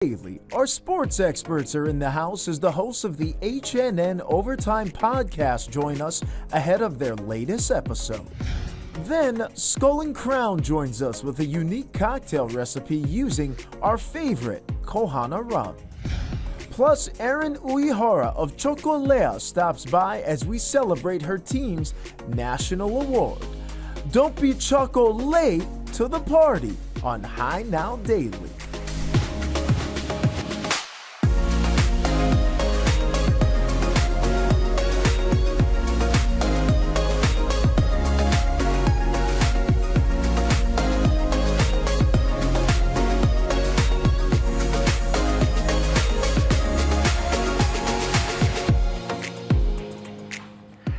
Daily. Our sports experts are in the house as the hosts of the HNN Overtime podcast join us ahead of their latest episode. Then, Skull and Crown joins us with a unique cocktail recipe using our favorite Ko Hana Rum. Plus, Erin Uhara of Chocolea stops by as we celebrate her team's national award. Don't be choco late to the party on High Now Daily.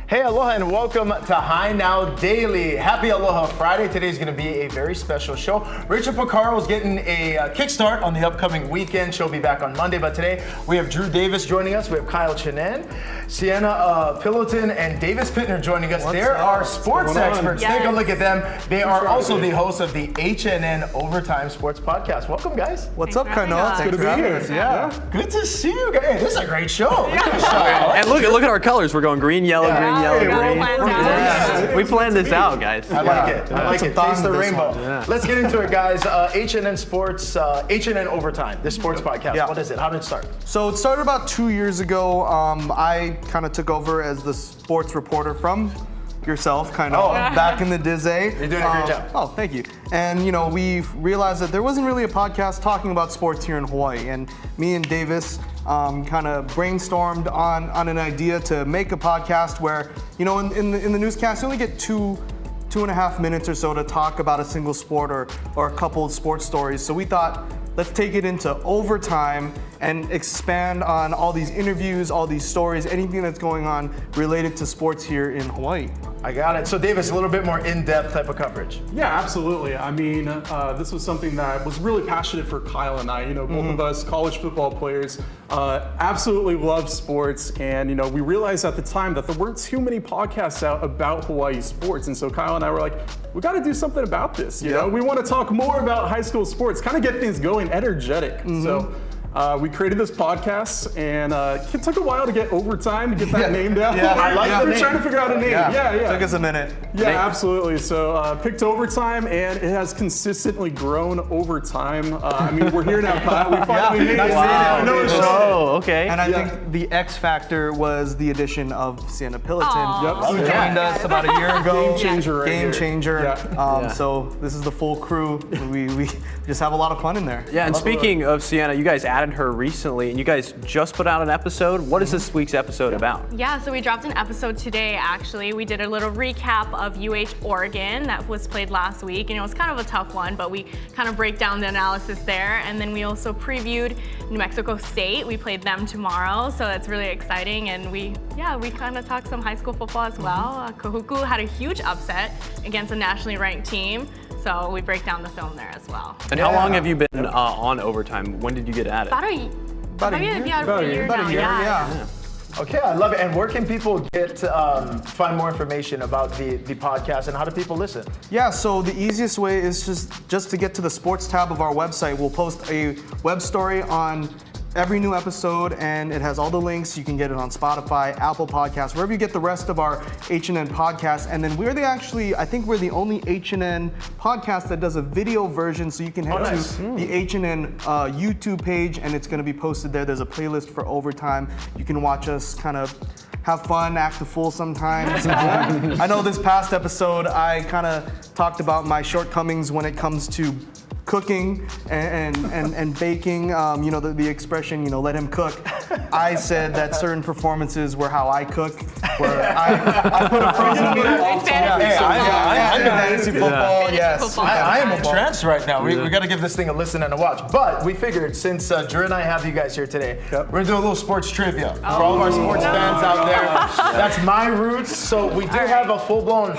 Hey, aloha and welcome to High Now Daily. Happy Aloha Friday. Today's going to be a very special show. Rachel Picaro is getting a kickstart on the upcoming weekend. She'll be back on Monday, but today we have Drew Davis joining us. We have Kyle Chinen, Sienna Pilotin, and Davis Pittner joining us. They're our sports experts. Yes. Take a look at them. They are also the hosts of the HNN Overtime Sports podcast. Welcome, guys. What's up, Kano? Good to be here. Yeah. Good to see you guys. Hey, this is a great show. Yeah. And look at our colors. We're going green, yellow, green, yellow, green. We planned this out, guys. I like it. I like it. Taste the rainbow. Yeah. Let's get into it, guys. HNN Sports, HNN Overtime, the sports podcast. Yeah. What is it? How did it start? So it started about 2 years ago. I kind of took over as the sports reporter from yourself, kind of back in the Dizzy. You're doing a great job. Oh, thank you. And we realized that there wasn't really a podcast talking about sports here in Hawaii. And me and Davis kind of brainstormed on an idea to make a podcast where, in the newscast, you only get two and a half minutes or so to talk about a single sport or a couple of sports stories. So we thought, let's take it into overtime and expand on all these interviews, all these stories, anything that's going on related to sports here in Hawaii. I got it. So, Davis, a little bit more in-depth type of coverage. Yeah, absolutely. I mean, this was something that was really passionate for Kyle and I. Both of us college football players, absolutely love sports. And, we realized at the time that there weren't too many podcasts out about Hawaii sports. And so Kyle and I were like, we got to do something about this. You know, we want to talk more about high school sports, kind of get things going, energetic. So we created this podcast, and it took a while to get overtime to get that name down. I like the We're name. trying to figure out a name. Yeah. Took us a minute. Yeah, absolutely. So picked overtime, and it has consistently grown over time. I mean, we're here now, Kyle. We finally made it. Oh, okay. And I think the X factor was the addition of Sienna Pilotin, Aw. who joined us about a year ago. Game changer right Game here. changer. Yeah. So this is the full crew. We just have a lot of fun in there. Yeah, and speaking of Sienna, you guys added her recently, and you guys just put out an episode. What is this week's episode about? Yeah, so we dropped an episode today, actually. We did a little recap of UH Oregon that was played last week. And it was kind of a tough one, but we kind of break down the analysis there. And then we also previewed New Mexico State. We played them tomorrow, so that's really exciting. And we kind of talked some high school football as well. Kahuku had a huge upset against a nationally ranked team. So we break down the film there as well. And how long have you been on overtime? When did you get added? About a year now. Yeah. Okay, I love it. And where can people find more information about the podcast, and how do people listen? Yeah, so the easiest way is just to get to the sports tab of our website. We'll post a web story on every new episode, and it has all the links. You can get it on Spotify, Apple Podcasts, wherever you get the rest of our HNN podcasts. And then I think we're the only HNN podcast that does a video version, so you can head to the HNN YouTube page, and it's gonna be posted there. There's a playlist for overtime. You can watch us kind of have fun, act a fool sometimes. I know this past episode, I kind of talked about my shortcomings when it comes to cooking and baking, the expression, let him cook. I said that certain performances were how I cook, where I put a frozen meat. I'm in fantasy football, yes. I am entranced right now. We got to give this thing a listen and a watch. But we figured, since Drew and I have you guys here today, we're going to do a little sports trivia for all of our sports fans out there. That's my roots. So we do have a full-blown...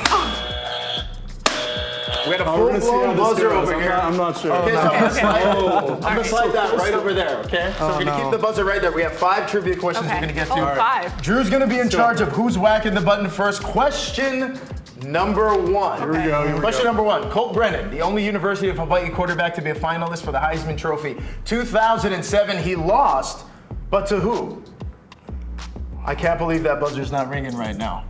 We had a full-blown buzzer over here. I'm not sure. Okay, so I'm gonna slide that right over there, okay? So we're gonna keep the buzzer right there. We have 5 trivia questions we're gonna get to. Oh, 5. Drew's gonna be in charge of who's whacking the button first. Question number one. Here we go. Question number one. Colt Brennan, the only University of Hawaii quarterback to be a finalist for the Heisman Trophy. 2007, he lost, but to who? I can't believe that buzzer's not ringing right now.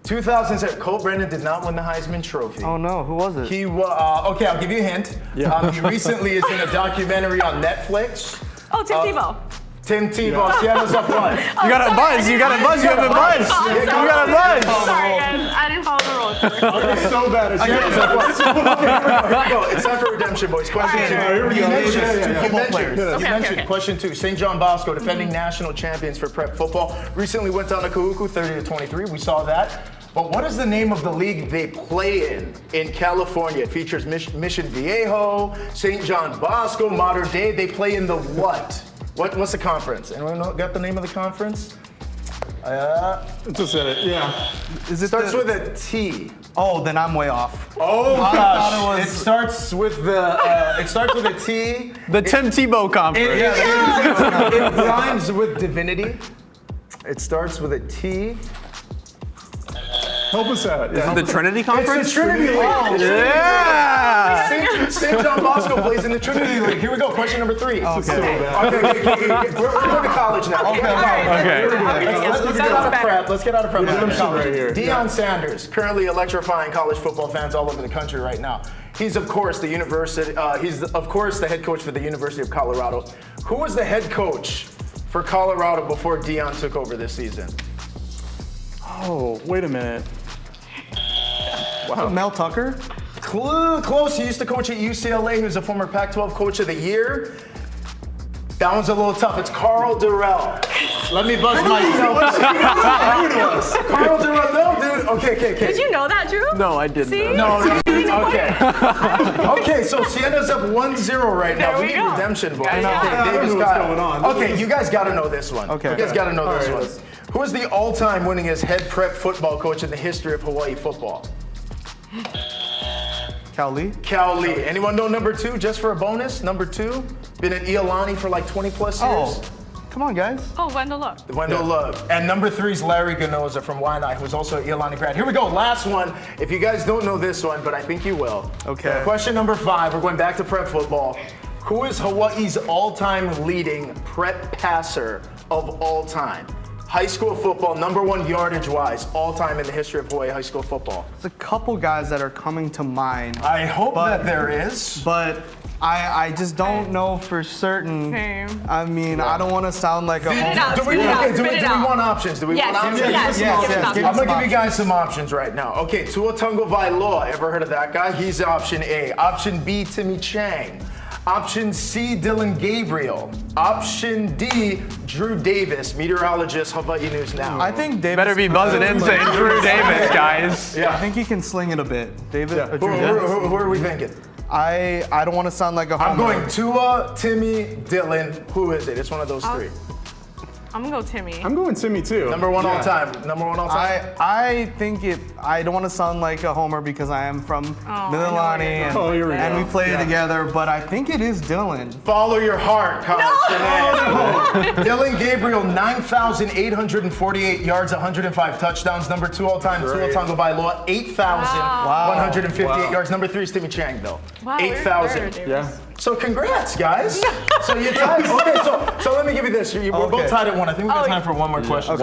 2007, Colt Brennan did not win the Heisman Trophy. Oh no, who was it? He okay, I'll give you a hint. He recently is in a documentary on Netflix. Oh, Tim Tebow. Tim Tebow, Seattle's up one. You got a buzz. You got a buzz. You have a buzz. You got a buzz. Sorry, guys. I didn't follow the rules. Okay, so bad. It's Seattle's up one. Here we go. It's time for redemption, boys. Question two. Here we go. You mentioned question two. St. John Bosco, defending national champions for prep football, recently went down to Kahuku, 30-23. We saw that. But what is the name of the league they play in California? It features Mission Viejo, St. John Bosco, Modern Day. They play in the what? What's the conference? Anyone got the name of the conference? Just said it. Yeah. Is it Starts with a T. Oh, then I'm way off. Oh I gosh! thought it It starts with the. It starts with a T. The Tim Tebow conference. It rhymes with divinity. It starts with a T. Help us out. Is it the Trinity conference? It's the Trinity League. Yeah. St. John Bosco plays in the Trinity League. Here we go. Question number three. Okay. We're going to college now. Okay. Let's get out of prep. Let's get out of prep. Let's go to college. Right here. Deion Sanders, currently electrifying college football fans all over the country right now. He's of course the university. He's of course the head coach for the University of Colorado. Who was the head coach for Colorado before Deion took over this season? Oh, wait a minute. Wow. Mel Tucker? Close. He used to coach at UCLA. He was a former Pac-12 Coach of the Year. That one's a little tough. It's Carl Durrell. Let me buzz myself. Carl Durrell. No, dude. Okay. Did you know that, Drew? No, I didn't. See? No. Okay. Okay, so Sienna's up 1-0 right now. There we need go. redemption, boys. Guys, I don't know what's going on. Okay, you guys got to know this one. Okay. You guys got to know this All right. one. Who is the all-time winningest head prep football coach in the history of Hawaii football? Cal Lee? Cal Lee. Anyone know number two, just for a bonus? Number two, been at Iolani for like 20 plus years. Oh, come on, guys. Oh, Wendell Love. Wendell Love. And number three is Larry Ganoza from Waianae, who's also an Iolani grad. Here we go, last one. If you guys don't know this one, but I think you will. Okay. Question number 5, we're going back to prep football. Who is Hawaii's all-time leading prep passer of all time? High school football, number one yardage-wise, all time in the history of Hawaii high school football. There's a couple guys that are coming to mind, I hope that there is. but I just don't know for certain. Same. I mean, I don't want to sound like a Spit it out, Do we spit it out, do we spit it out. want options? Do we Yes, want options? yes, yes, give us yes, options. give I'm us gonna give you options. guys some options right now. Okay, Tua Tagovailoa, ever heard of that guy? He's option A. Option B, Timmy Chang. Option C, Dylan Gabriel. Option D, Drew Davis, meteorologist, Hawaii News Now. I think Davis Better be buzzing in saying Drew Davis, guys. I think he can sling it a bit. David? Yeah. Drew Davis? Who are we thinking? I don't want to sound like a I'm homer. going Tua, Timmy, Dylan. Who is it? It's one of those three. I'm gonna go Timmy. I'm going Timmy too. Number one all Yeah. time. Number one all time. I think I don't want to sound like a homer because I am from I know Mililani where you're and, going. Oh, here we and go. we play Yeah. together, but I think it is Dylan. Follow your heart, College Dylan Gabriel, 9,848 yards, 105 touchdowns. Number two all time, Tua Great. Tagovailoa, 8,158 yards. Number three is Timmy Chang, though. Wow, 8,000. Yeah. So congrats, guys. So you tied. Okay, so let me give you this. We're both Okay. tied at one. I think we got time for one more question. We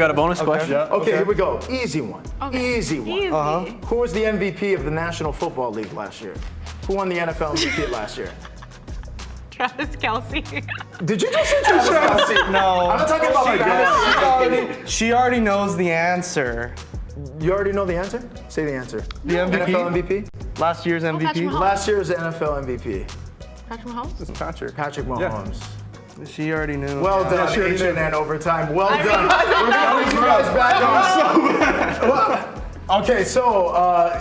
got a bonus question. Yeah. Okay, here we go. Easy one. Easy one. Easy. Who was the MVP of the National Football League last year? Who won the NFL MVP last year? Travis Kelsey. Did you just say Travis Kelce? No. I'm not talking about my guys. She already knows the answer. You already know the answer? Say the answer. The MVP? NFL MVP? Last year's Patrick MVP? Mahomes. Last year's NFL MVP. Patrick Mahomes. It's Patrick. Patrick Mahomes. She already knew. Well done, she already HNN overtime. Well I done. mean, We're gonna put you guys back on. Well, okay, so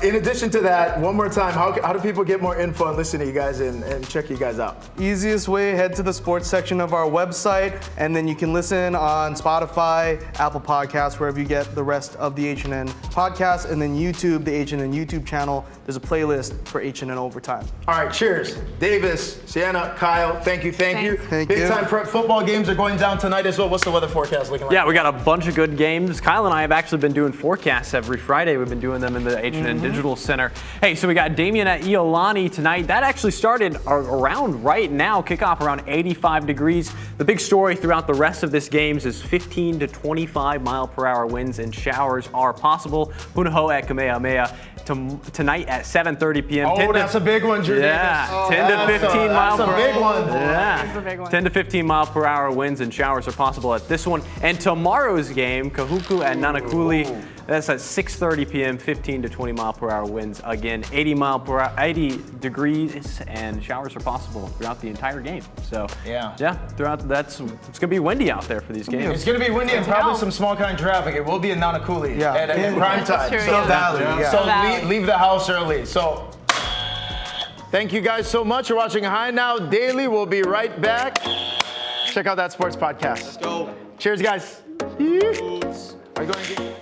in addition to that, one more time, how do people get more info and listen to you guys and check you guys out? Easiest way, head to the sports section of our website, and then you can listen on Spotify, Apple Podcasts, wherever you get the rest of the HNN podcast, and then YouTube, the HNN YouTube channel. There's a playlist for HNN Overtime. All right, cheers. Davis, Sienna, Kyle, thank you. Thanks. Thank Big you. time prep football games are going down tonight as well. What's the weather forecast looking like? Yeah, we got a bunch of good games. Kyle and I have actually been doing forecasts every Friday Friday. We've been doing them in the HNN Digital Center. Hey, so we got Damien at Iolani tonight. That actually started around right now, kickoff around 85 degrees. The big story throughout the rest of this games is 15 to 25 mile per hour winds and showers are possible. Punaho at Kamehameha tonight at 7:30 p.m. Oh, that's a big one, Drew. Yeah, 10 to 15 miles per hour. That's a big one. That's a big Yeah, one. 10 to 15 mile per hour winds and showers are possible at this one. And tomorrow's game, Kahuku at Nanakuli, that's at 6:30 p.m. 15 to 20 mile per hour winds. Again, 80 degrees and showers are possible throughout the entire game. So yeah, throughout it's gonna be windy out there for these games. It's going to be windy and probably some small kind of traffic. It will be in Nanakuli at prime time. True, So, yeah. Valley, yeah. so leave the house early. So thank you guys so much for watching High Now Daily. We'll be right back. Check out that sports podcast. Let's go. Cheers, guys. Are you going to get...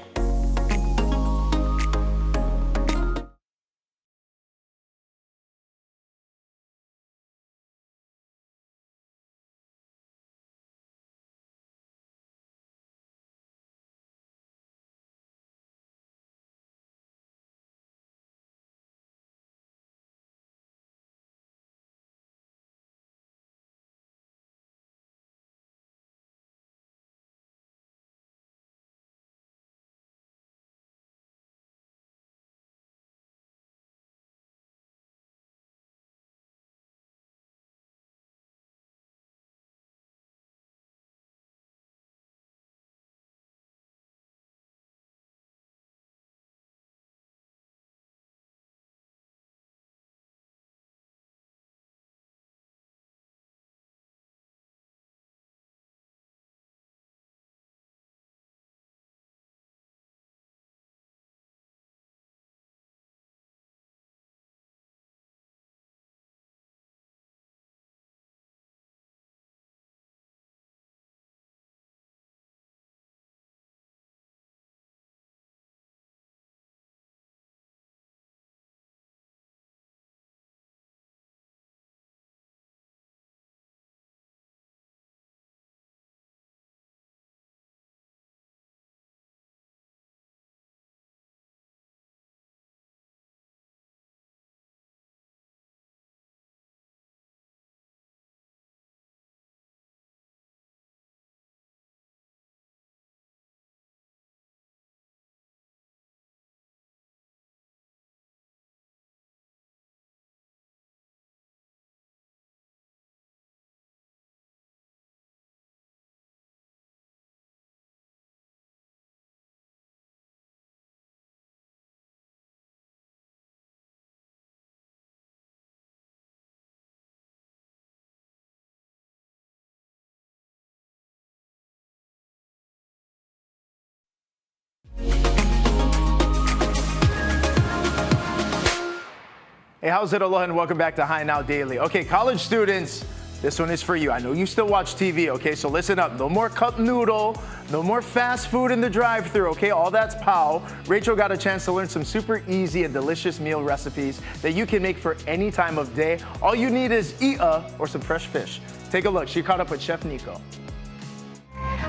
Hey, how's it, aloha, and welcome back to High Now Daily. Okay, college students, this one is for you. I know you still watch TV, okay, so listen up. No more cup noodle, no more fast food in the drive-thru, okay? All that's pow. Rachel got a chance to learn some super easy and delicious meal recipes that you can make for any time of day. All you need is i'a or some fresh fish. Take a look. She caught up with Chef Nico.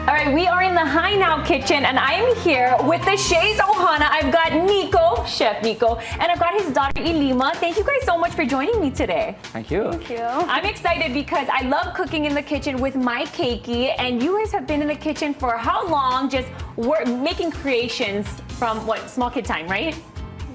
All right, we are in the High Now kitchen, and I am here with the Shays Ohana. I've got Nico, Chef Nico, and I've got his daughter Ilima. Thank you guys so much for joining me today. Thank you. Thank you. I'm excited because I love cooking in the kitchen with my keiki, and you guys have been in the kitchen for how long? Just making creations from what, small kid time, right?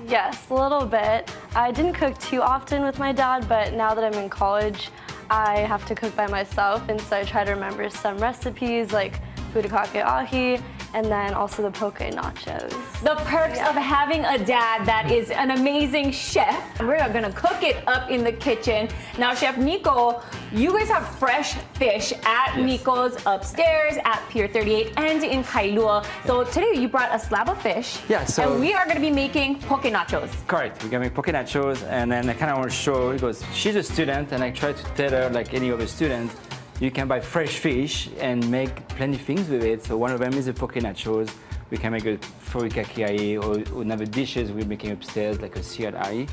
Yes, a little bit. I didn't cook too often with my dad, but now that I'm in college, I have to cook by myself, and so I try to remember some recipes like furikake ahi, and then also the poke nachos. The perks of having a dad that is an amazing chef. We're gonna cook it up in the kitchen. Now, Chef Nico, you guys have fresh fish at Nico's upstairs at Pier 38 and in Kailua. So today you brought a slab of fish. Yeah, so- and we are gonna be making poke nachos. Correct. We're gonna make poke nachos, and then I kind of want to show, because she's a student, and I try to tell her, like any other student, you can buy fresh fish and make plenty of things with it. So one of them is the poke nachos. We can make a furikake ahi or another dishes we're making upstairs, like a seared ahi.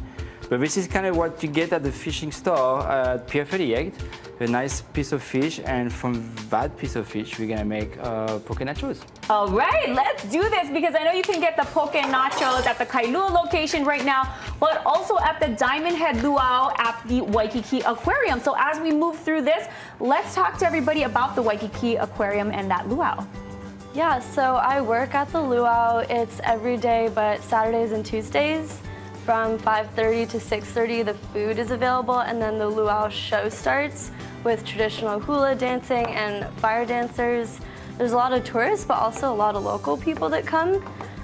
But this is kind of what you get at the fishing store at Pier 38, a nice piece of fish, and from that piece of fish, we're gonna make poke nachos. All right, let's do this because I know you can get the poke nachos at the Kailua location right now, but also at the Diamond Head Luau at the Waikiki Aquarium. So as we move through this, let's talk to everybody about the Waikiki Aquarium and that luau. Yeah, so I work at the luau. It's every day but Saturdays and Tuesdays. From 5:30 to 6:30, the food is available, and then the luau show starts with traditional hula dancing and fire dancers. There's a lot of tourists, but also a lot of local people that come.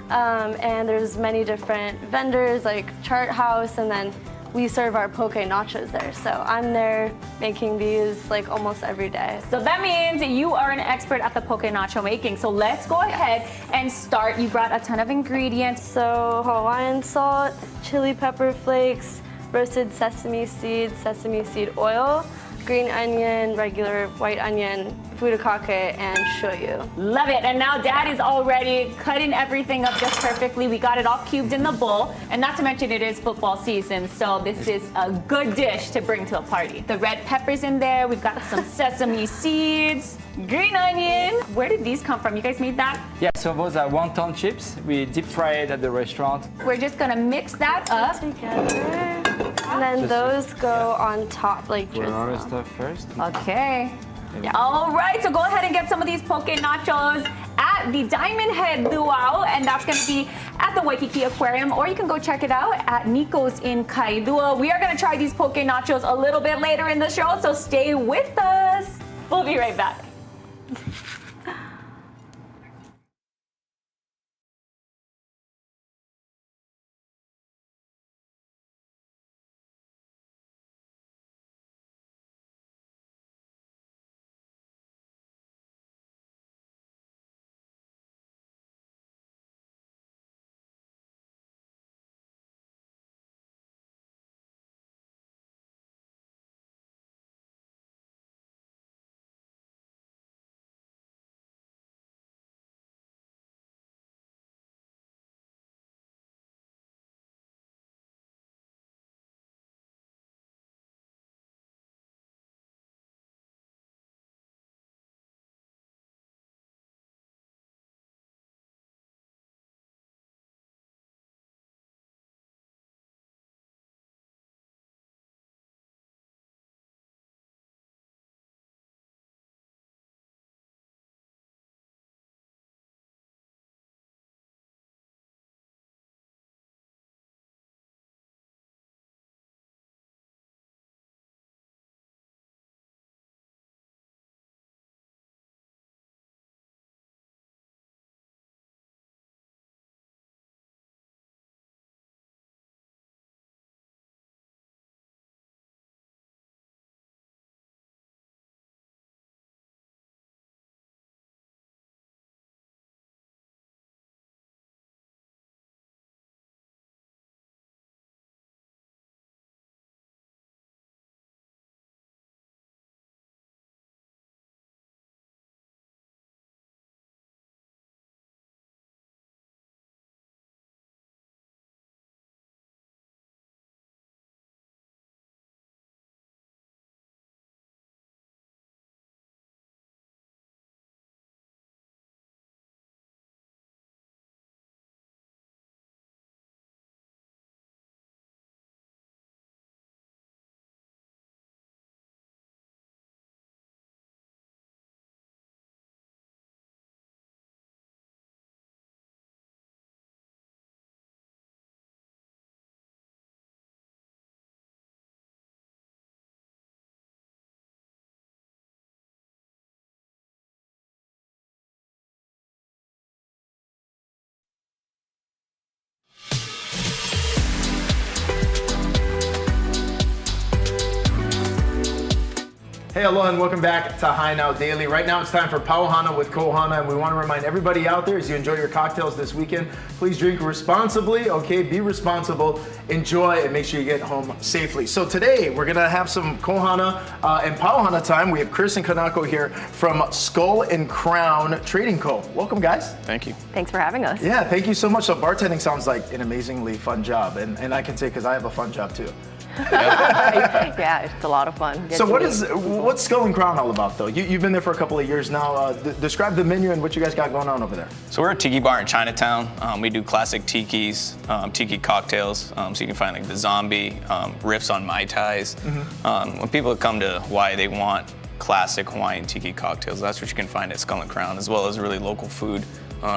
And there's many different vendors like Chart House, and then we serve our poke nachos there. So I'm there making these like almost every day. So that means you are an expert at the poke nacho making. So let's go ahead and start. You brought a ton of ingredients. So Hawaiian salt, chili pepper flakes, roasted sesame seed oil, green onion, regular white onion, furikake, and shoyu. Love it. And now Dad is already cutting everything up just perfectly. We got it all cubed in the bowl. And not to mention it is football season, so this is a good dish to bring to a party. The red pepper's in there. We've got some sesame seeds, green onion. Where did these come from? You guys made that? Yeah, so those are wonton chips. We deep fry it at the restaurant. We're just gonna mix that up. Together. And then those go on top like Put all the drizzle. stuff first. Okay. All right, so go ahead and get some of these poke nachos at the Diamond Head Luau, and that's going to be at the Waikiki Aquarium, or you can go check it out at Nico's in Kailua. We are going to try these poke nachos a little bit later in the show, so stay with us. We'll be right back. Hey, aloha, and welcome back to High Now Daily. Right now, it's time for Palohana with Ko Hana, and we want to remind everybody out there as you enjoy your cocktails this weekend, please drink responsibly, okay? Be responsible, enjoy, and make sure you get home safely. So today, we're going to have some Ko Hana and Palohana time. We have Chris and Kanako here from Skull and Crown Trading Co. Welcome, guys. Thank you. Thanks for having us. Yeah, thank you so much. So bartending sounds like an amazingly fun job, and I can say because I have a fun job too. Yeah, it's a lot of fun. So what's Skull and Crown all about, though? You've been there for a couple of years now. Describe the menu and what you guys got going on over there. So we're a tiki bar in Chinatown. We do classic tikis, tiki cocktails. So you can find like the zombie, riffs on Mai Tais. When people come to Hawaii, they want classic Hawaiian tiki cocktails. That's what you can find at Skull and Crown, as well as really local food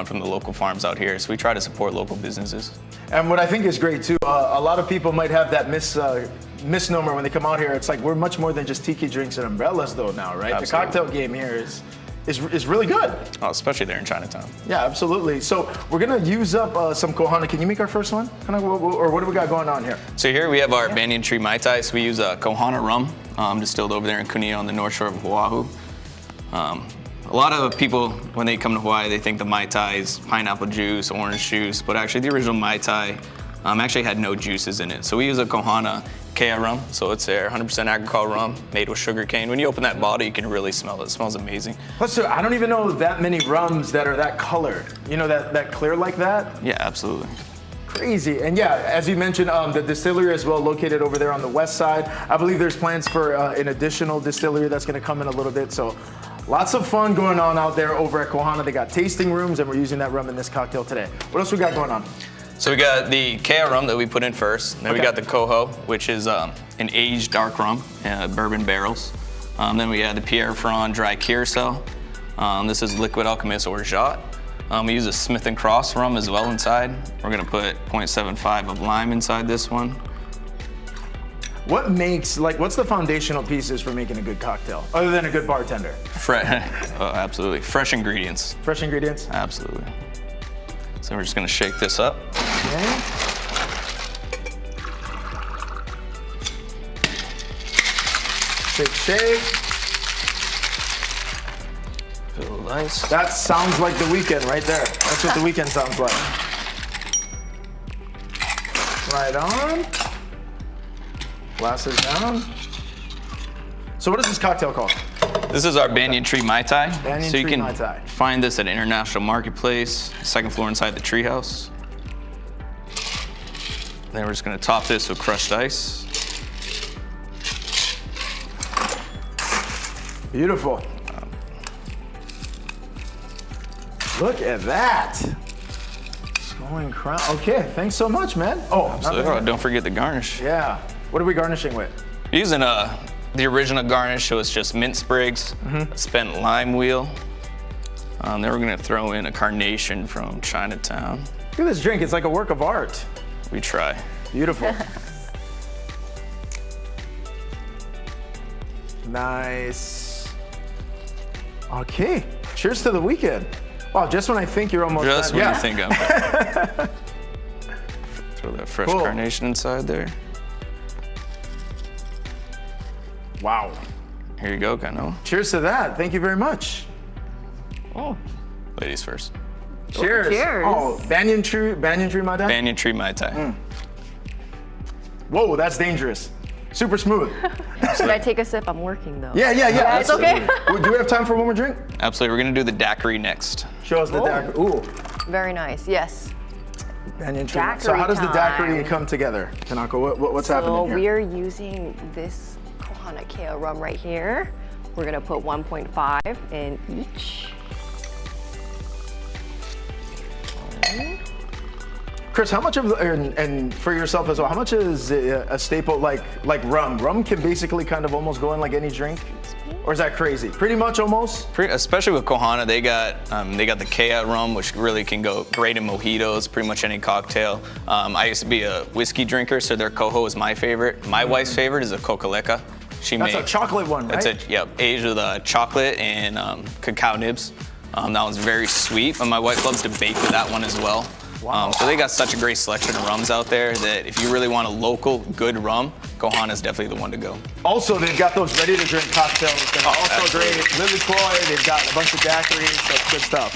from the local farms out here. So we try to support local businesses. And what I think is great too, a lot of people might have that misnomer when they come out here. It's like we're much more than just tiki drinks and umbrellas though now, right? Absolutely. The cocktail game here is really good. Oh, especially there in Chinatown. Yeah, absolutely. So we're gonna use up some Kohana. Can you make our first one? Or what do we got going on here? So here we have our banyan tree Mai Tai. So we use Ko Hana Rum, distilled over there in Kunia on the north shore of Oahu. A lot of people, when they come to Hawaii, they think the Mai Tai is pineapple juice, orange juice, but actually the original Mai Tai actually had no juices in it. So we use a Ko Hana rum, so it's a 100% agricole rum made with sugar cane. When you open that bottle, you can really smell it. It smells amazing. Plus, I don't even know that many rums that are that colored. You know, that clear like that? Yeah, absolutely. Crazy. And yeah, as you mentioned, the distillery as well, located over there on the west side. I believe there's plans for an additional distillery that's going to come in a little bit. So lots of fun going on out there over at Kohana. They got tasting rooms, and we're using that rum in this cocktail today. What else we got going on? So we got the Kea rum that we put in first. Then we got the Coho, which is an aged dark rum, bourbon barrels. Then we had the Pierre Ferrand dry curacao. This is liquid alchemist orgeat. We use a Smith & Cross rum as well inside. We're gonna put 0.75 of lime inside this one. What's the foundational pieces for making a good cocktail, other than a good bartender? Oh, absolutely. Fresh ingredients. Fresh ingredients? Absolutely. So we're just gonna shake this up. Okay. Shake. Feel nice. That sounds like the weekend right there. That's what the weekend sounds like. Right on. Glasses down. So what is this cocktail called? This is our banyan tree Mai Tai. Banyan so you tree can Mai Tai. find this at International Marketplace, second floor inside the treehouse. Then we're just gonna top this with crushed ice. Beautiful. Look at that. Skull and Crown. Okay, thanks so much, man. Oh, Don't forget the garnish. yeah. What are we garnishing with? We're using the original garnish, so it's just mint sprigs, spent lime wheel. Then we're gonna throw in a carnation from Chinatown. Look at this drink. It's like a work of art. We try. Beautiful. Nice. Okay. Cheers to the weekend. Wow, just when I think you're almost Just done. when you think I'm done. Throw that fresh Cool. carnation inside there. Wow. Here you go, Kano. Cheers to that. Thank you very much. Ladies first. Cheers. Cheers. Oh, banyan tree, my dad? Banyan tree Mai Tai. Whoa, that's dangerous. Super smooth. Should I take a sip? I'm working though. Yeah. It's okay. Do we have time for one more drink? Absolutely, we're gonna do the daiquiri next. Show us the daiquiri. Ooh, Very nice. Yes. banyan tree. So Daiquiri how does the daiquiri time. come together? Tanaka, what's So happening here? we're using this Ko Hana rum right here. We're gonna put 1.5 in each. Chris, how much of, and for yourself as well, how much is a staple like rum? Rum can basically kind of almost go in like any drink, or is that crazy? Pretty much almost. Especially with Kohana, they got the Kea rum, which really can go great in mojitos, pretty much any cocktail. I used to be a whiskey drinker, so their Coho is my favorite. My wife's favorite is a Kokaleka. That's a chocolate one, right? That's aged with chocolate and cacao nibs. That one's very sweet, but my wife loves to bake with that one as well. Wow. So they got such a great selection of rums out there that if you really want a local good rum, Kohana is definitely the one to go. Also, they've got those ready-to-drink cocktails that are also absolutely. great. Lily Koi, they've got a bunch of daiquiris, so good stuff.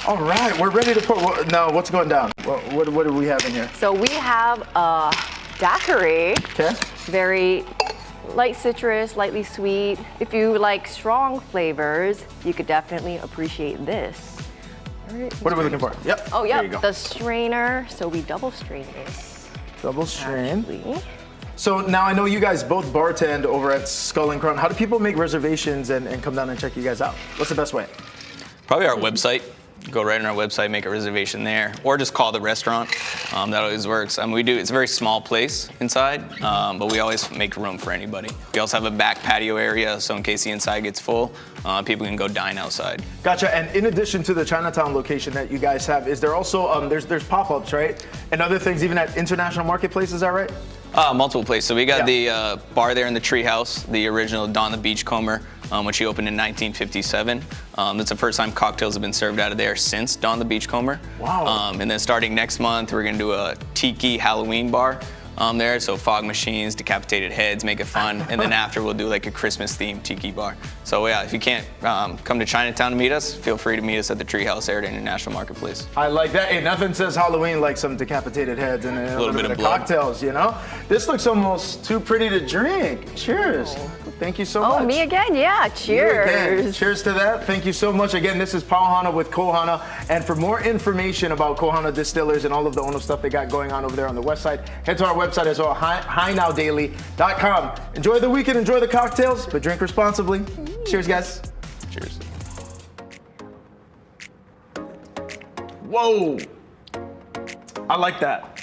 All right, we're ready to put, now what's going down? What do we have in here? So we have a daiquiri. Okay. Very light citrus, lightly sweet. If you like strong flavors, you could definitely appreciate this. All right. What are we looking for? Yep. Oh, There yeah, you go. the strainer. So we double strain this. Double strain. Actually. So now I know you guys both bartend over at Skull and Crown. How do people make reservations and come down and check you guys out? What's the best way? Probably our website. Go right on our website, make a reservation there, or just call the restaurant. That always works. I mean, it's a very small place inside, but we always make room for anybody. We also have a back patio area, so in case the inside gets full, people can go dine outside. Gotcha. And in addition to the Chinatown location that you guys have, is there also there's pop-ups, right? And other things, even at international marketplaces, is that right? Multiple places. So we got the bar there in the Treehouse, the original Don the Beachcomber, which he opened in 1957. That's the first time cocktails have been served out of there since Don the Beachcomber. Wow. And then starting next month, we're gonna do a tiki Halloween bar there. So fog machines, decapitated heads, make it fun. And then after, we'll do like a Christmas themed tiki bar. So yeah, if you can't come to Chinatown to meet us, feel free to meet us at the Treehouse there at International Marketplace. I like that. Hey, nothing says Halloween like some decapitated heads and a little bit of blood. cocktails, you know? This looks almost too pretty to drink. Cheers. Thank you so much. Oh, me again? Yeah, cheers. You again. Cheers to that. Thank you so much. Again, this is Palohana with Kohana. And for more information about Kohana Distillers and all of the Ono stuff they got going on over there on the west side, head to our website as well, hinowdaily.com. Enjoy the weekend, enjoy the cocktails, but drink responsibly. Cheers, guys. Cheers. Whoa. I like that.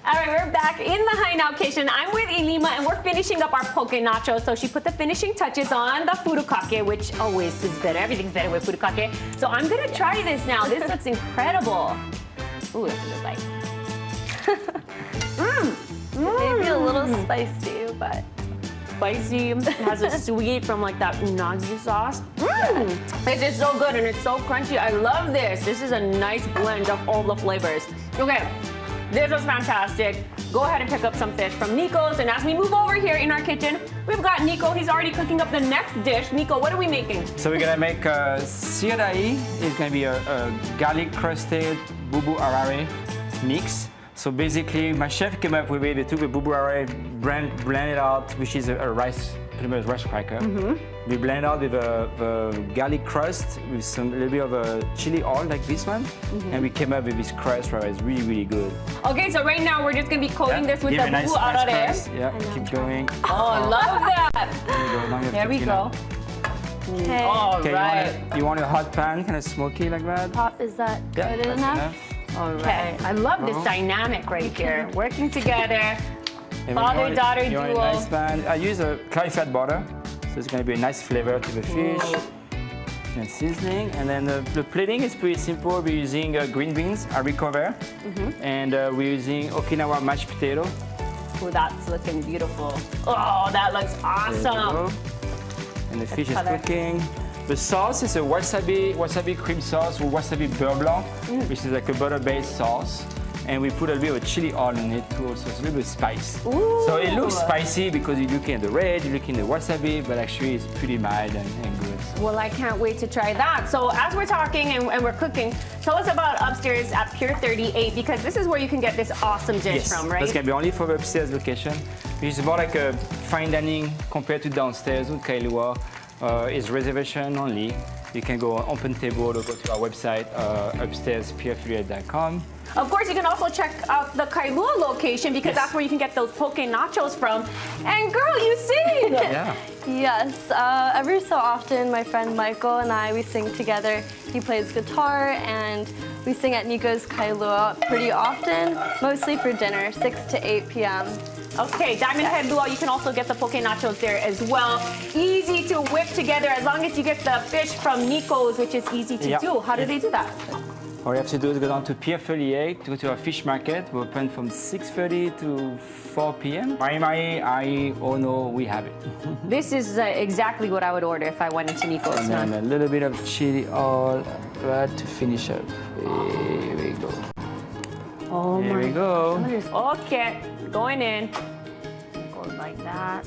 All right, we're back in the High Now kitchen. I'm with Ilima, and we're finishing up our poke nacho. So she put the finishing touches on the furikake, which always is better. Everything's better with furikake. So I'm gonna try this now. This looks incredible. Ooh, that's a good bite. Maybe a little spicy, but spicy. It has a sweet from like that unagi sauce. This is so good and it's so crunchy. I love this. This is a nice blend of all the flavors. Okay, this was fantastic. Go ahead and pick up some fish from Nico's. And as we move over here in our kitchen, we've got Nico. He's already cooking up the next dish. Nico, what are we making? So we're gonna make siradai. It's gonna be a garlic crusted bubu arare mix. So basically, my chef came up with it. They took the bubu arare, blend it out, which is a rice, pretty much rice cracker. We blend it out with a garlic crust with a little bit of a chili oil like this one, and we came up with this crust where it's really, really good. Okay, so right now we're just gonna be coating this with Give the it a nice bubu arare. crust. Yeah, keep going. Oh, love that. There we go. Okay. All Okay, right. you want a hot pan, kind of smoky like that? Pop, is that Yeah, good that's enough? All right. I love this dynamic right here. Working together. Father-daughter You want a duo. nice pan. I use a clarified butter, so it's going to be a nice flavor to the fish. And seasoning. And then the plating is pretty simple. We're using green beans, haricot vert, and we're using Okinawa mashed potato. Oh, that's looking beautiful. Oh, that looks There awesome. you go. And the fish is color. cooking. The sauce is a wasabi cream sauce or wasabi beurre blanc, which is like a butter-based sauce. And we put a little bit of chili oil in it too, so it's a little bit of spice. Ooh. So it looks spicy because you're looking at the red, you're looking at the wasabi, but actually it's pretty mild and good. Well, I can't wait to try that. So as we're talking and we're cooking, tell us about upstairs at Pier 38, because this is where you can get this awesome dish from, right? That's gonna be only for the upstairs location, which is more like a fine dining compared to downstairs with Kailua. It's reservation only. You can go on open table or go to our website, upstairs.pier38.com. Of course, you can also check out the Kailua location because that's where you can get those poke nachos from. And girl, you sing! Yeah. Yes, every so often my friend Michael and we sing together. He plays guitar and we sing at Nico's Kailua pretty often, mostly for dinner, 6 to 8 p.m. Okay, Diamond Head Luau, you can also get the poke nachos there as well. Easy to whip together as long as you get the fish from Nico's, which is easy to do. How do they do that? All you have to do is go down to Pier 38 to go to our fish market. We're open from 6:30 to 4 p.m. Mai, ai, ono, we have it. This is exactly what I would order if I went into Nico's. And then a little bit of chili oil right to finish up. Here we go. Oh Here we go. Okay, going in. Goes like that.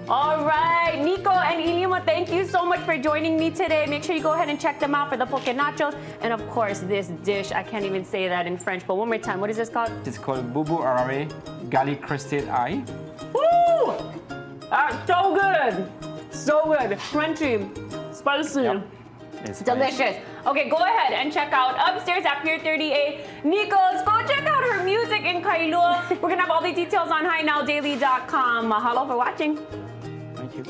All right, Nico and Ilima, thank you so much for joining me today. Make sure you go ahead and check them out for the poke nachos. And of course, this dish, I can't even say that in French, but one more time, what is this called? It's called bubu arare, garlic crusted eye. Woo! That's so good. So good. Crunchy, spicy. Yep. It's Delicious. Okay, go ahead and check out upstairs at Pier 38. Nico's, go check out her music in Kailua. We're gonna have all the details on HiNowDaily.com. Mahalo for watching. Thank you.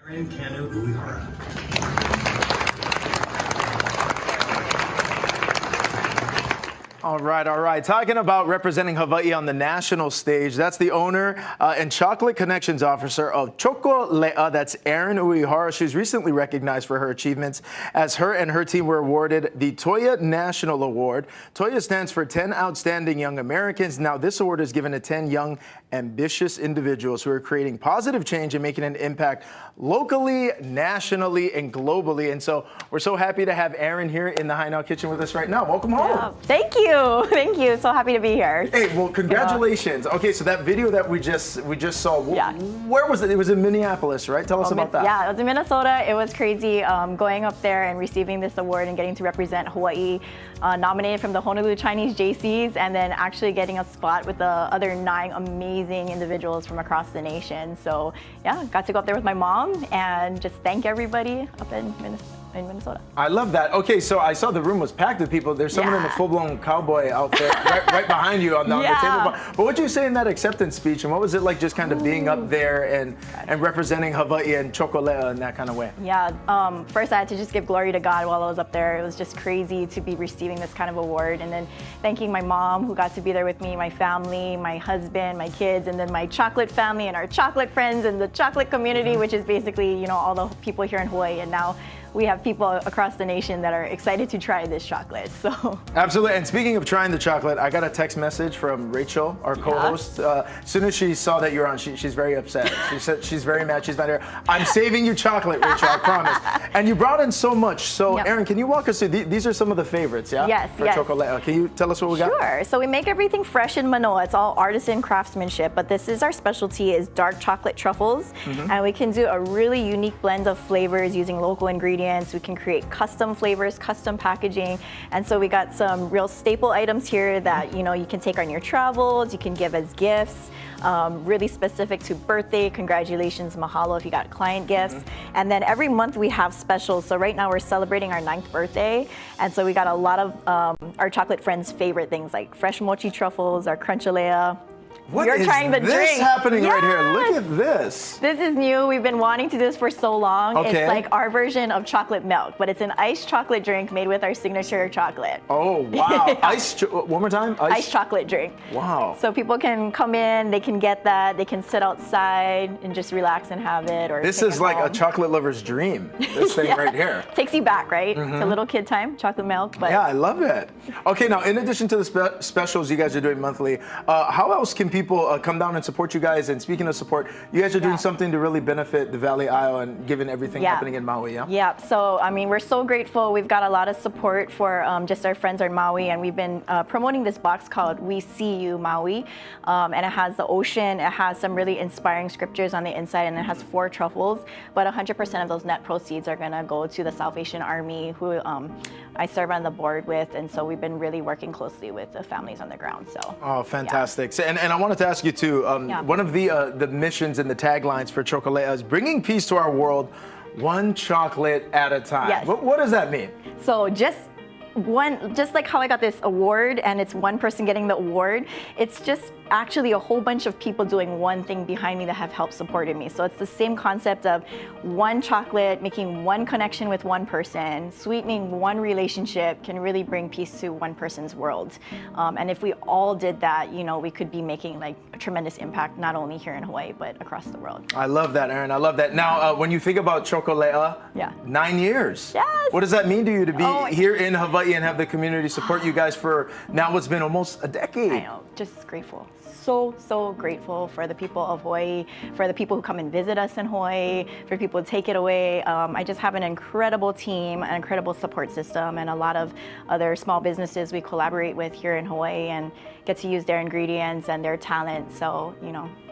Uhara. All right. Talking about representing Hawaii on the national stage, that's the owner and Chocolate Connections Officer of Choco Le'a. That's Erin Uhara. She's recently recognized for her achievements as her and her team were awarded the Toya National Award. Toya stands for 10 Outstanding Young Americans. Now, this award is given to 10 young, ambitious individuals who are creating positive change and making an impact locally, nationally, and globally. And so we're so happy to have Erin here in the High Now Kitchen with us right now. Welcome home. Yeah, thank you. Thank you. So happy to be here. Hey, well, congratulations. Okay, so that video that we just saw, where was it? It was in Minneapolis, right? Tell us about that. Yeah, it was in Minnesota. It was crazy going up there and receiving this award and getting to represent Hawaii, nominated from the Honolulu Chinese JCs, and then actually getting a spot with the other 9 amazing individuals from across the nation. So yeah, got to go up there with my mom and just thank everybody up in Minnesota. I love that. Okay, so I saw the room was packed with people. There's someone in a full-blown cowboy outfit right behind you on the table. But what did you say in that acceptance speech, and what was it like just kind of being up there and representing Hawaii and Choco Le'a in that kind of way? Yeah, first I had to just give glory to God while I was up there. It was just crazy to be receiving this kind of award, and then thanking my mom who got to be there with me, my family, my husband, my kids, and then my chocolate family and our chocolate friends and the chocolate community, which is basically, you know, all the people here in Hawaii. And now we have people across the nation that are excited to try this chocolate. So absolutely. And speaking of trying the chocolate, I got a text message from Rachel, our co-host. As soon as she saw that you're on, she's very upset. She said she's very mad. She's not here. I'm saving you chocolate, Rachel. I promise. And you brought in so much. So Erin, can you walk us through? These are some of the favorites, yeah? Yes. For Choco Le'a. Can you tell us what we got? Sure. So we make everything fresh in Manoa. It's all artisan craftsmanship, but this is our specialty is dark chocolate truffles, and we can do a really unique blend of flavors using local ingredients. We can create custom flavors, custom packaging, and so we got some real staple items here that you can take on your travels, you can give as gifts, really specific to birthday, congratulations, mahalo if you got client gifts. And then every month we have specials. So right now we're celebrating our 9th birthday, and so we got a lot of our chocolate friends' favorite things like fresh mochi truffles, our crunchalea. What You're is trying the this drink. happening right here? Look Yes. at this. This is new. We've been wanting to do this for so long. Okay. It's like our version of chocolate milk, but it's an iced chocolate drink made with our signature chocolate. Oh, wow. One more time? Iced chocolate drink. Wow. So people can come in, they can get that, they can sit outside and just relax and have it. Or this take is it like home. a chocolate lover's dream, this thing right here. Takes you back, right? To little kid time, chocolate milk. But Yeah, I love it. Okay, now in addition to the specials you guys are doing monthly, how else can people come down and support you guys? And speaking of support, you guys are doing something to really benefit the Valley Isle and given everything happening in Maui, yeah? Yeah, so I mean, we're so grateful. We've got a lot of support for just our friends on Maui, and we've been promoting this box called We See You Maui, and it has the ocean, it has some really inspiring scriptures on the inside, and it has 4 truffles, but 100% of those net proceeds are gonna go to the Salvation Army, who I serve on the board with, and so we've been really working closely with the families on the ground. So. Oh, fantastic! So, and I wanted to ask you too. One of the missions and the taglines for Choco Le'a is bringing peace to our world, one chocolate at a time. Yes. What does that mean? So just like how I got this award and it's one person getting the award, it's just actually a whole bunch of people doing one thing behind me that have helped supported me. So it's the same concept of one chocolate, making one connection with one person, sweetening one relationship can really bring peace to one person's world. And if we all did that, we could be making like a tremendous impact, not only here in Hawaii, but across the world. I love that, Erin. I love that. Now, when you think about Choco Le'a, 9 years. Yes. What does that mean to you to be here in Hawaii and have the community support you guys for now what's been almost a decade? I know, just grateful. So grateful for the people of Hawaii, for the people who come and visit us in Hawaii, for people to take it away. I just have an incredible team, an incredible support system, and a lot of other small businesses we collaborate with here in Hawaii and get to use their ingredients and their talent. So,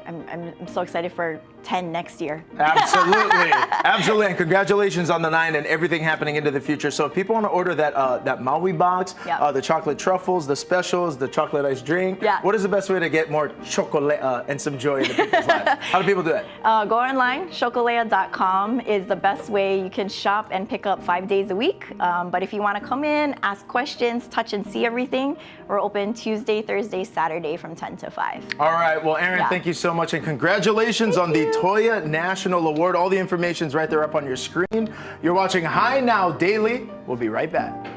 I'm so excited for 10 next year. Absolutely, and congratulations on the 9 and everything happening into the future. So if people want to order that Maui box, the chocolate truffles, the specials, the chocolate iced drink, what is the best way to get more Choco Le'a and some joy in the people's lives? How do people do that? Go online, chocolea.com is the best way. You can shop and pick up 5 days a week. But if you want to come in, ask questions, touch and see everything, we're open Tuesday, Thursday, Saturday from 10 to 5. All right, well, Erin, thank you so much, and congratulations on the Toya National Award. All the information's right there up on your screen. You're watching Hi Now Daily. We'll be right back.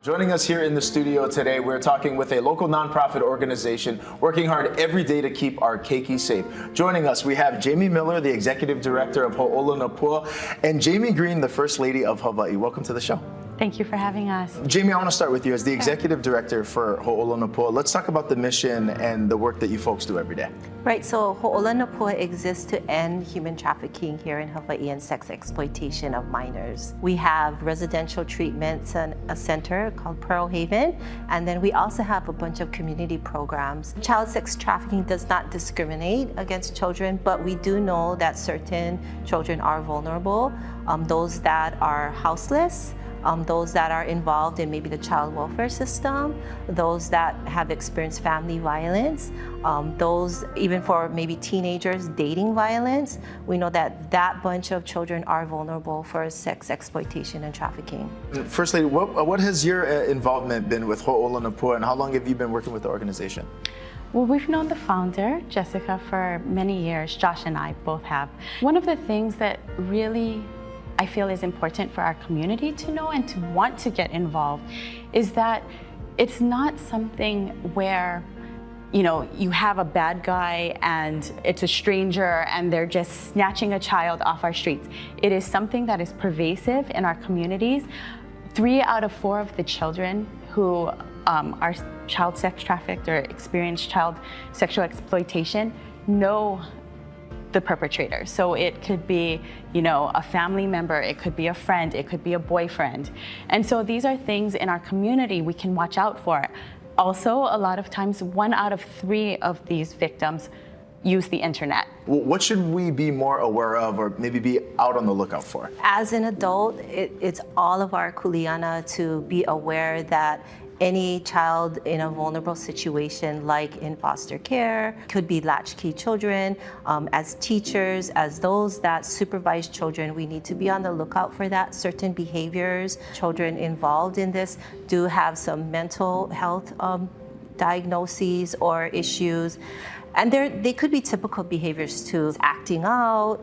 Joining us here in the studio today, we're talking with a local nonprofit organization working hard every day to keep our keiki safe. Joining us, we have Jamie Miller, the Executive Director of Ho'olonopua, and Jamie Green, the First Lady of Hawaii. Welcome to the show. Thank you for having us. Jamie, I want to start with you as the Executive Director for Ho'olonopua. Let's talk about the mission and the work that you folks do every day. Right, so Ho'olonopua exists to end human trafficking here in Hawaii and sex exploitation of minors. We have residential treatments and a center called Pearl Haven, and then we also have a bunch of community programs. Child sex trafficking does not discriminate against children, but we do know that certain children are vulnerable, those that are houseless, those that are involved in maybe the child welfare system, those that have experienced family violence, those even for maybe teenagers dating violence. We know that that bunch of children are vulnerable for sex exploitation and trafficking. First Lady, what has your involvement been with Ho'olonopua, and how long have you been working with the organization? Well, we've known the founder, Jessica, for many years. Josh and I both have. One of the things that really I feel is important for our community to know and to want to get involved is that it's not something where, you know, you have a bad guy and it's a stranger and they're just snatching a child off our streets. It is something that is pervasive in our communities. 3 out of 4 of the children who are child sex trafficked or experience child sexual exploitation know the perpetrator. So it could be, you know, a family member, it could be a friend, it could be a boyfriend. And so these are things in our community we can watch out for. Also, a lot of times 1 out of 3 of these victims use the internet. What should we be more aware of or maybe be out on the lookout for? As an adult, it's all of our kuleana to be aware that any child in a vulnerable situation, like in foster care, could be latchkey children. As teachers, as those that supervise children, we need to be on the lookout for that. Certain behaviors, children involved in this do have some mental health diagnoses or issues. And they could be typical behaviors too, acting out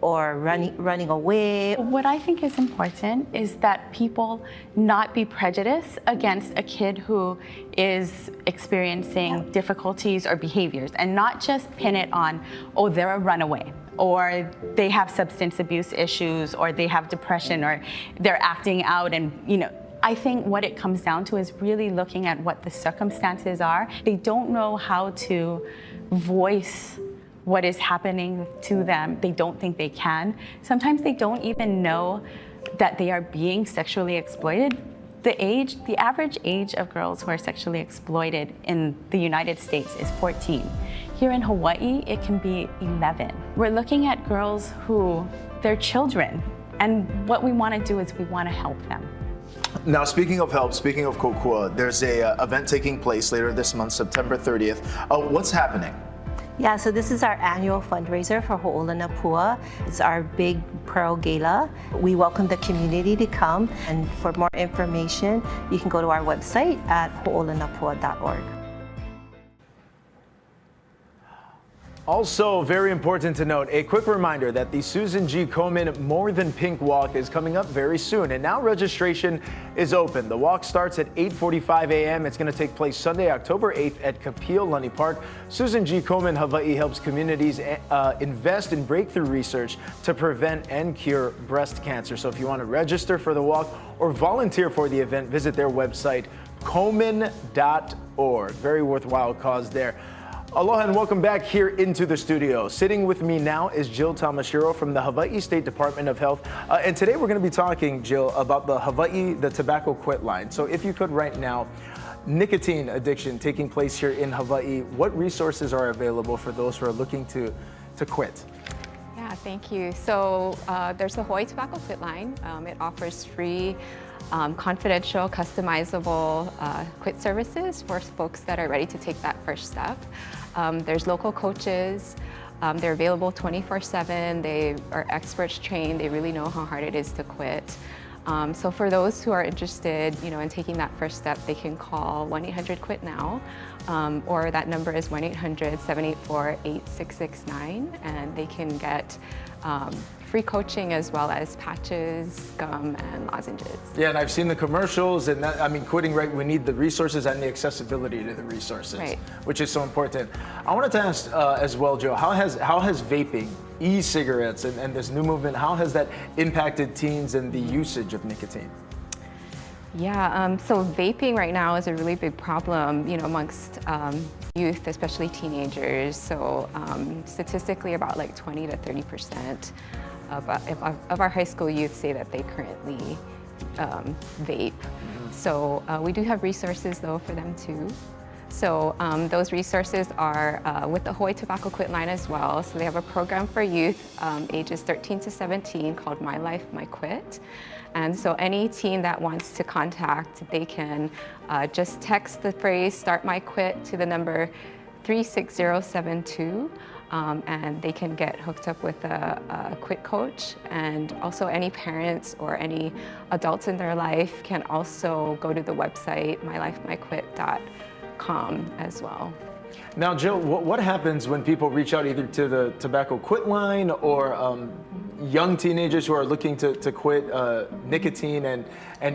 or running away. What I think is important is that people not be prejudiced against a kid who is experiencing difficulties or behaviors, and not just pin it on, oh, they're a runaway, or they have substance abuse issues, or they have depression, or they're acting out, and I think what it comes down to is really looking at what the circumstances are. They don't know how to voice what is happening to them. They don't think they can. Sometimes they don't even know that they are being sexually exploited. The average age of girls who are sexually exploited in the United States is 14. Here in Hawaii, it can be 11. We're looking at girls who, they're children, and what we want to do is we want to help them. Now, speaking of help, speaking of kokua, there's a event taking place later this month, September 30th. What's happening? Yeah, so this is our annual fundraiser for Ho'olana Pua. It's our big Pearl Gala. We welcome the community to come, and for more information, you can go to our website at ho'olanapua.org. Also, very important to note, a quick reminder that the Susan G. Komen More Than Pink Walk is coming up very soon, and now registration is open. The walk starts at 8:45 a.m. It's going to take place Sunday, October 8th at Kapiolani Park. Susan G. Komen Hawaii helps communities invest in breakthrough research to prevent and cure breast cancer. So if you want to register for the walk or volunteer for the event, visit their website, komen.org. Very worthwhile cause there. Aloha and welcome back here into the studio. Sitting with me now is Jill Tamashiro from the Hawaii State Department of Health. And today we're going to be talking, Jill, about the Tobacco Quit line. So if you could right now, nicotine addiction taking place here in Hawaii, what resources are available for those who are looking to quit? Yeah, thank you. So there's the Hawaii Tobacco Quit line. It offers free confidential, customizable quit services for folks that are ready to take that first step. There's local coaches. They're available 24/7. They are experts trained. They really know how hard it is to quit. So for those who are interested, in taking that first step, they can call 1-800-QUIT-NOW, or that number is 1-800-784-8669, and they can get free coaching as well as patches, gum, and lozenges. Yeah, and I've seen the commercials, and quitting, right, we need the resources and the accessibility to the resources, right, which is so important. I wanted to ask as well, Joe, how has vaping, e-cigarettes, and this new movement, how has that impacted teens and the usage of nicotine? Yeah, so vaping right now is a really big problem, amongst youth, especially teenagers. So statistically, about like 20 to 30% of our high school youth say that they currently vape. So we do have resources though for them too. So those resources are with the Hawaii Tobacco Quit line as well. So they have a program for youth ages 13 to 17 called My Life, My Quit. And so any teen that wants to contact, they can just text the phrase "Start My Quit" to the number 36072, and they can get hooked up with a quit coach. And also any parents or any adults in their life can also go to the website mylifemyquit.com as well. Now, Jill, what happens when people reach out either to the Tobacco Quit line or young teenagers who are looking to quit nicotine and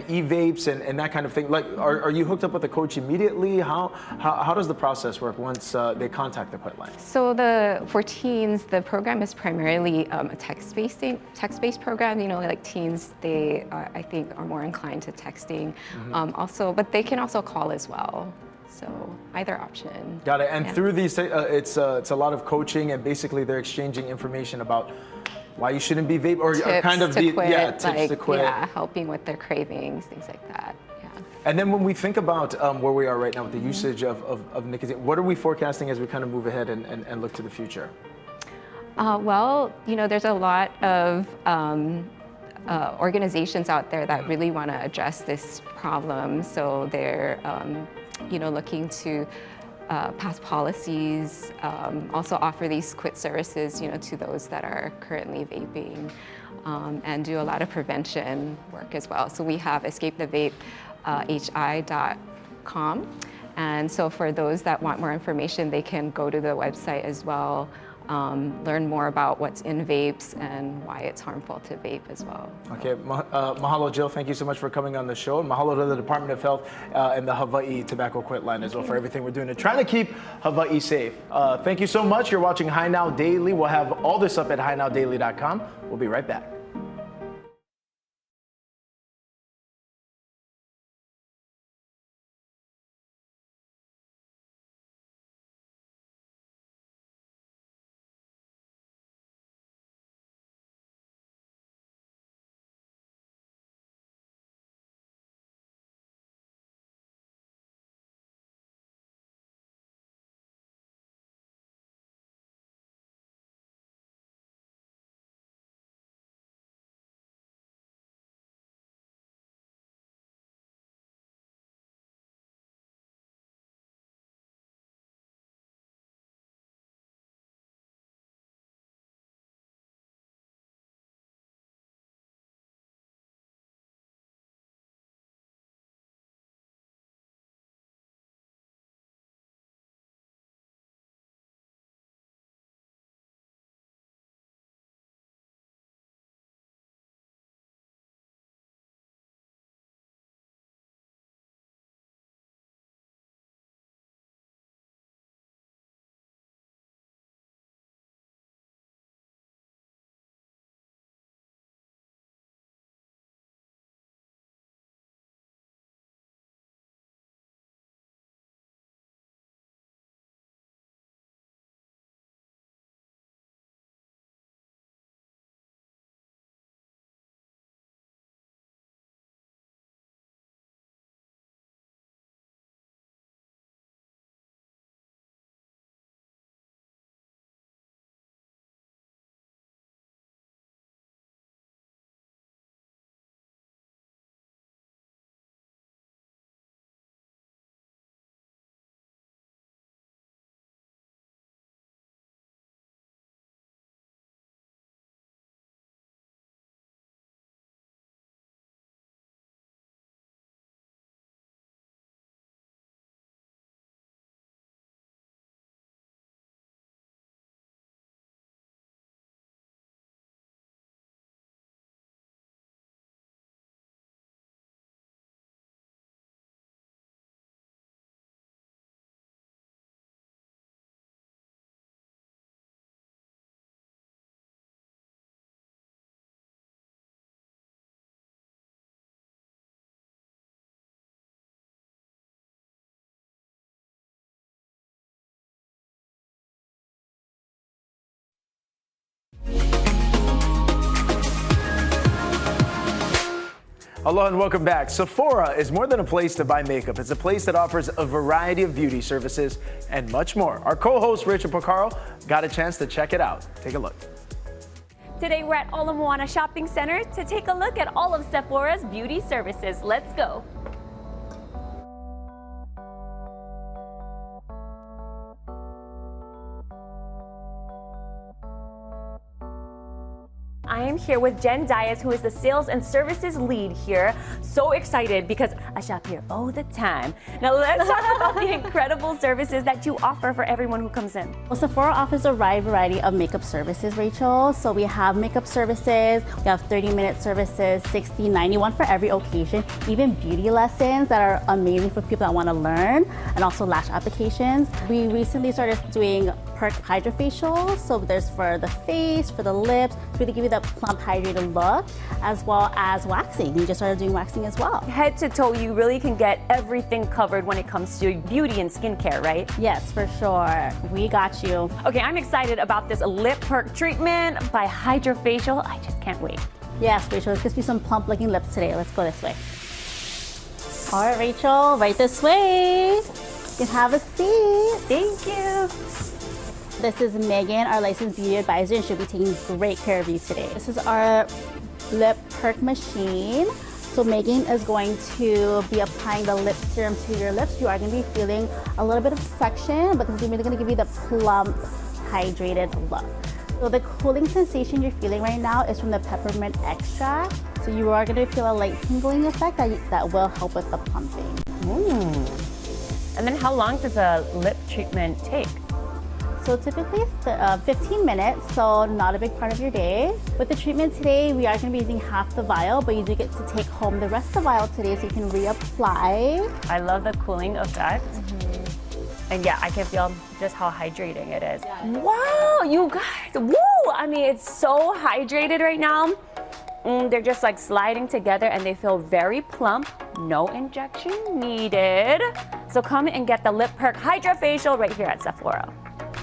e-vapes and that kind of thing? Like, are you hooked up with a coach immediately? How does the process work once they contact the Quit line? So for teens, the program is primarily a text-based program. Like teens, they I think are more inclined to texting. But they can also call as well. So either option. Got it. And through these, it's a lot of coaching, and basically they're exchanging information about why you shouldn't be vape, or tips kind of to quit, tips to quit. Yeah, helping with their cravings, things like that. Yeah. And then when we think about where we are right now with the usage of nicotine, what are we forecasting as we kind of move ahead and look to the future? Well, there's a lot of organizations out there that really want to address this problem. So they're, looking to pass policies, also offer these quit services, to those that are currently vaping, and do a lot of prevention work as well. So we have escapethevape.hi.com. And so for those that want more information, they can go to the website as well, learn more about what's in vapes and why it's harmful to vape as well. Okay, mahalo, Jill. Thank you so much for coming on the show. And mahalo to the Department of Health and the Hawaii Tobacco Quit Line as well for everything we're doing to try to keep Hawaii safe. Thank you so much. You're watching High Now Daily. We'll have all this up at HighNowDaily.com. We'll be right back. Aloha and welcome back. Sephora is more than a place to buy makeup. It's a place that offers a variety of beauty services and much more. Our co-host, Rachel Picaro, got a chance to check it out. Take a look. Today we're at Ala Moana Shopping Center to take a look at all of Sephora's beauty services. Let's go. I am here with Jen Dias, who is the sales and services lead here. So excited because I shop here all the time. Now let's talk about the incredible services that you offer for everyone who comes in. Well, Sephora offers a wide variety of makeup services, Rachel. So we have makeup services, we have 30-minute services, 60, 91 for every occasion, even beauty lessons that are amazing for people that want to learn, and also lash applications. We recently started doing perk hydrofacials, so there's for the face, for the lips, to really give you that plump, hydrated look, as well as waxing. We just started doing waxing as well. Head to toe, you really can get everything covered when it comes to beauty and skincare, right? Yes, for sure. We got you. Okay, I'm excited about this lip perk treatment by Hydrofacial. I just can't wait. Yes, Rachel, let's just do some plump looking lips today. Let's go this way. All right, Rachel, right this way. You can have a seat. Thank you. This is Megan, our licensed beauty advisor, and she'll be taking great care of you today. This is our lip perk machine. So Megan is going to be applying the lip serum to your lips. You are going to be feeling a little bit of suction, but this is really going to give you the plump, hydrated look. So the cooling sensation you're feeling right now is from the peppermint extract. So you are going to feel a light tingling effect that will help with the plumping. And then how long does a lip treatment take? So typically 15 minutes, so not a big part of your day. With the treatment today, we are going to be using half the vial, but you do get to take home the rest of the vial today so you can reapply. I love the cooling effect. And yeah, I can feel just how hydrating it is. Wow, you guys, woo! I mean, it's so hydrated right now. They're just like sliding together and they feel very plump. No injection needed. So come and get the Lip Perk Hydra Facial right here at Sephora.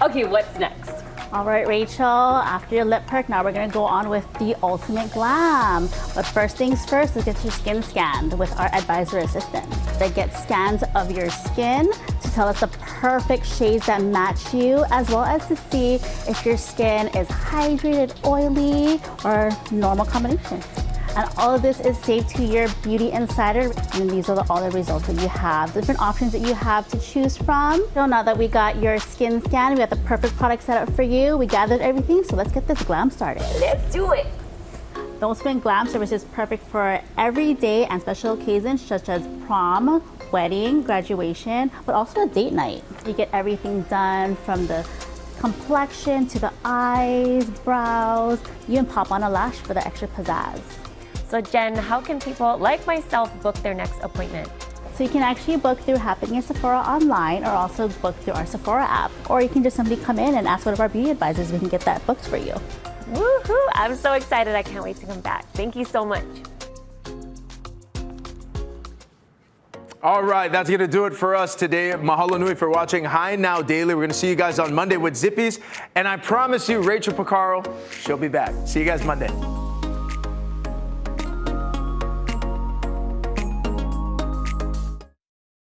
Okay, what's next? All right, Rachel, after your lip perk, now we're gonna go on with the ultimate glam. But first things first, let's get your skin scanned with our advisor assistant. They get scans of your skin to tell us the perfect shades that match you, as well as to see if your skin is hydrated, oily, or normal combination. And all of this is saved to your Beauty Insider, and these are all the results that you have, different options that you have to choose from. So now that we got your skin scan, we got the perfect product set up for you, we gathered everything, so let's get this glam started. Let's do it. The Ultimate Glam Service is perfect for every day and special occasions such as prom, wedding, graduation, but also a date night. You get everything done from the complexion to the eyes, brows, you can pop on a lash for the extra pizzazz. So Jen, how can people like myself book their next appointment? So you can actually book through Happening in Sephora online or also book through our Sephora app. Or you can just simply come in and ask one of our beauty advisors. We can get that booked for you. Woohoo! I'm so excited. I can't wait to come back. Thank you so much. All right, that's going to do it for us today. Mahalo nui for watching Hi Now Daily. We're going to see you guys on Monday with Zippies. And I promise you, Rachel Picaro, she'll be back. See you guys Monday.